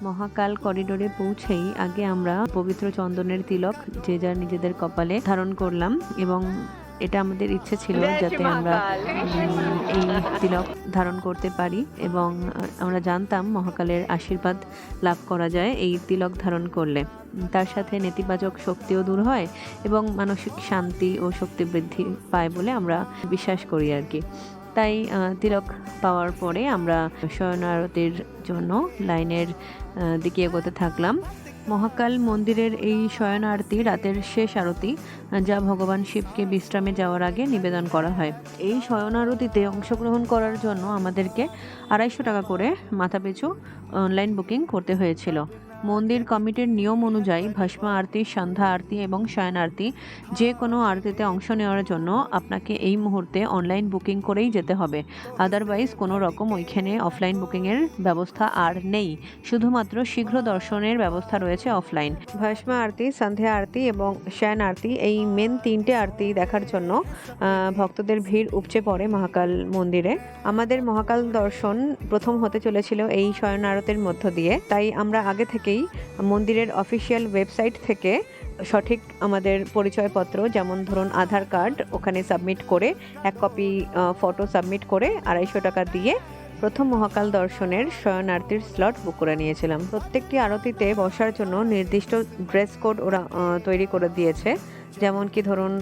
মহাকাল করিডোরে পৌঁছেই আগে আমরা পবিত্র চন্দনের তিলক যে যার নিজেদের কপালে ধারণ করলাম এবং এটা আমাদের ইচ্ছে ছিল যাতে আমরা এই তিলক ধারণ করতে পারি এবং আমরা জানতাম মহাকালের আশীর্বাদ লাভ করা যায় এই তিলক ধারণ করলে। তার সাথে নেতিবাচক শক্তিও দূর হয় এবং মানসিক শান্তি ও শক্তি বৃদ্ধি পায় বলে আমরা বিশ্বাস করি আর কি। তাই তিলক পাওয়ার পরে আমরা শয়ন আরতির জন্য লাইনের দিকে এগোতে থাকলাম। মহাকাল মন্দিরের এই শয়ন আরতি রাতের শেষ আরতি, যা ভগবান শিবকে বিশ্রামে যাওয়ার আগে নিবেদন করা হয়। এই শয়ন আরতিতে অংশগ্রহণ করার জন্য আমাদেরকে 250 টাকা করে মাথাপিছু অনলাইন বুকিং করতে হয়েছিল। মন্দির কমিটির নিয়ম অনুযায়ী ভস্ম আরতি, সন্ধ্যা আরতি এবং শয়ন আরতি যে কোনো আরতিতে অংশ নেওয়ার জন্য আপনাকে এই মুহূর্তে অনলাইন বুকিং করেই যেতে হবে। আদারওয়াইজ কোনো রকম ওইখানে অফলাইন বুকিংয়ের ব্যবস্থা আর নেই, শুধুমাত্র শীঘ্র দর্শনের ব্যবস্থা রয়েছে অফলাইন। ভস্ম আরতি, সন্ধ্যা আরতি এবং শয়ন আরতি, এই মেন 3টে আরতি দেখার জন্য ভক্তদের ভিড় উপচে পড়ে মহাকাল মন্দিরে। আমাদের মহাকাল দর্শন প্রথম হতে চলেছিল এই শয়ন আরতির মধ্য দিয়ে, তাই আমরা আগে থেকেই মন্দিরের অফিসিয়াল ওয়েবসাইট থেকে সঠিক আমাদের পরিচয়পত্র, যেমন ধরুন আধার কার্ড, ওখানে সাবমিট করে 1 কপি ফটো সাবমিট করে 250 টাকা দিয়ে প্রথম মহাকাল দর্শনের শয়ন আরতির স্লট বুক করে নিয়েছিলাম। প্রত্যেকটি আরতিতে বসার জন্য নির্দিষ্ট ড্রেস কোড ওরা তৈরি করে দিয়েছে, যেমন কি ধরুন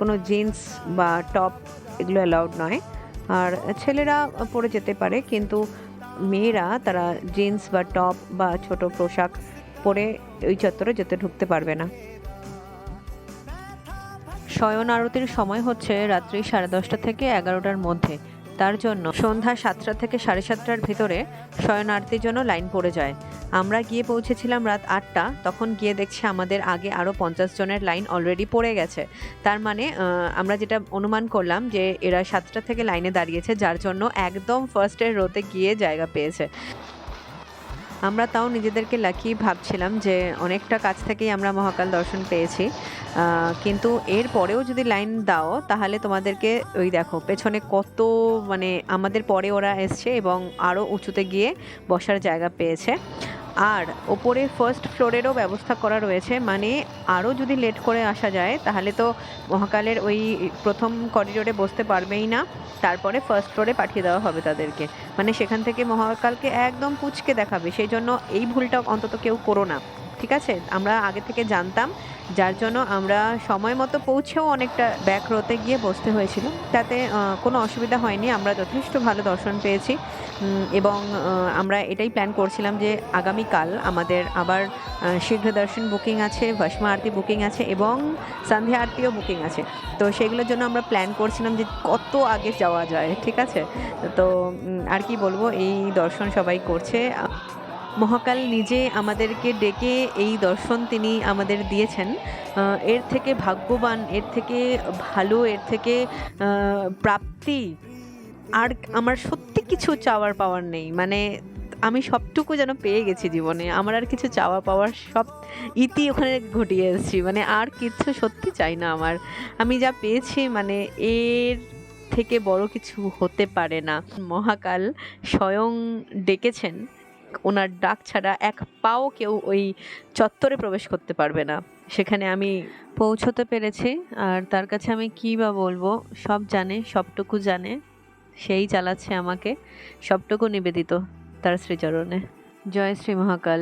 কোনো জিন্স বা টপ এগুলো অ্যালাউড নয়, আর ছেলেরা পরে যেতে পারে, কিন্তু মেয়েরা তারা জিন্স বা টপ বা ছোট পোশাক পরে ওই চত্বরে ঢুকতে পারবে না। শয়ন আরতির সময় হচ্ছে রাত্রি 10:30 থেকে 11টার মধ্যে, তার জন্য সন্ধ্যা 7টা থেকে 7:30টার ভিতরে শয়ন আরতির জন্য লাইন পড়ে যায়। আমরা গিয়ে পৌঁছেছিলাম রাত 8টা, তখন গিয়ে দেখছি আমাদের আগে আরও 50 জনের লাইন অলরেডি পড়ে গেছে। তার মানে আমরা যেটা অনুমান করলাম যে এরা 7টা থেকে লাইনে দাঁড়িয়েছে, যার জন্য একদম ফার্স্টের রোতে গিয়ে জায়গা পেয়েছে। আমরা তাও নিজেদেরকে লাকি ভাবছিলাম যে অনেকটা কাছ থেকেই আমরা মহাকাল দর্শন পেয়েছি, কিন্তু এর পরেও যদি লাইন দাও তাহলে তোমাদেরকে ওই দেখো পেছনে কত, মানে আমাদের পরে ওরা এসছে এবং আরও উঁচুতে গিয়ে বসার জায়গা পেয়েছে। আর ওপরে ফার্স্ট ফ্লোরেরও ব্যবস্থা করা রয়েছে, মানে আরও যদি লেট করে আসা যায় তাহলে তো মহাকালের ওই প্রথম করিডোরে বসতে পারবেই না, তারপরে ফার্স্ট ফ্লোরে পাঠিয়ে দেওয়া হবে তাদেরকে, মানে সেখান থেকে মহাকালকে একদম পুচকে দেখাবে। সেই জন্য এই ভুলটা অন্তত কেউ করো না, ঠিক আছে? আমরা আগে থেকে জানতাম, যার জন্য আমরা সময় মতো পৌঁছেও অনেকটা ব্যাক রোতে গিয়ে বসতে হয়েছিল, তাতে কোনো অসুবিধা হয়নি। আমরা যথেষ্ট ভালো দর্শন পেয়েছি এবং আমরা এটাই প্ল্যান করছিলাম যে আগামীকাল আমাদের আবার শীঘ্র দর্শন বুকিং আছে, ভস্ম আরতি বুকিং আছে এবং সন্ধ্যা আরতিও বুকিং আছে। তো সেগুলোর জন্য আমরা প্ল্যান করছিলাম যে কত আগে যাওয়া যায়, ঠিক আছে? তো আর কি বলবো, এই দর্শন সবাই করছে। মহাকাল নিজে আমাদেরকে ডেকে এই দর্শন তিনি আমাদের দিয়েছেন। এর থেকে ভাগ্যবান, এর থেকে ভালো, এর থেকে প্রাপ্তি আর আমার সত্যি কিছু চাওয়ার পাওয়ার নেই। মানে আমি সবটুকু যেন পেয়ে গেছি জীবনে, আমার আর কিছু চাওয়া পাওয়ার সব ইতি ওখানে ঘটিয়ে এসেছি, মানে আর কিছু সত্যি চাই না আমার। আমি যা পেয়েছি মানে এর থেকে বড় কিছু হতে পারে না। মহাকাল স্বয়ং ডেকেছেন, ওনার ডাক ছাড়া এক পাও কেউ ওই চত্বরে প্রবেশ করতে পারবে না। সেখানে আমি পৌঁছতে পেরেছি, আর তার কাছে আমি কী বা বলবো, সব জানে, সবটুকু জানে, সেই চালাচ্ছে আমাকে, সবটুকু নিবেদিত তার শ্রীচরণে। জয় শ্রী মহাকাল।